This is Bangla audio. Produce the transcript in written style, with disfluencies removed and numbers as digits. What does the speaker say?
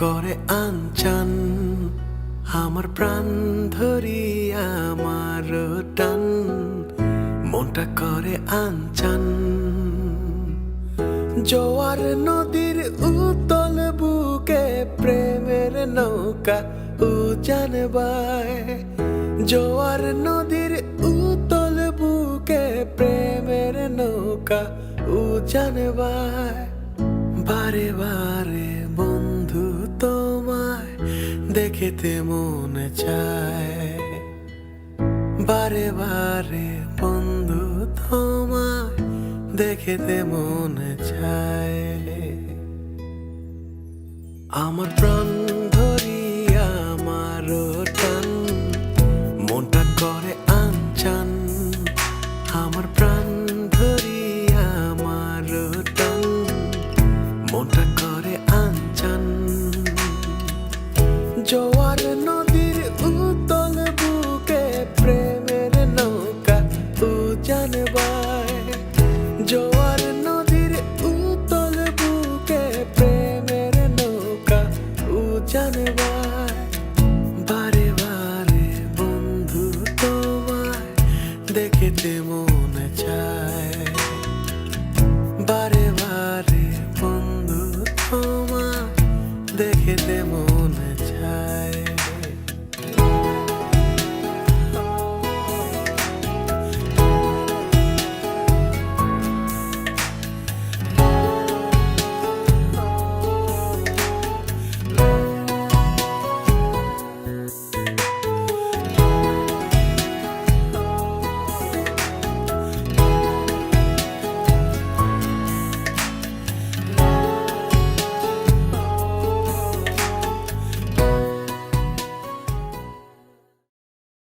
করে আনচান আমার প্রাণ ধরি আমার টান মনটা করে আনচান জোয়ার নদীর উতল বুকে প্রেমের নৌকা উজান বায় জোয়ার নদীর উতল বুকে প্রেমের নৌকা উজান বায় বারে বারে বন্ধু তোমায় দেখিতে মনে চায় বারে বারে বন্ধু তোমায় দেখিতে মনে চায় আমার প্রাণ ধরি আমার টান মনটা করে আনচান আমার প্রাণ ধরি আমার টান মনটা করে আনচান জোয়ার নদীর উতল বুকে প্রেমের নৌকা উজান বায় জোয়ার নদীর উতল বুকে প্রেমের নৌকা উজান বায় বারে বারে বন্ধু তোমায় দেখিতে মন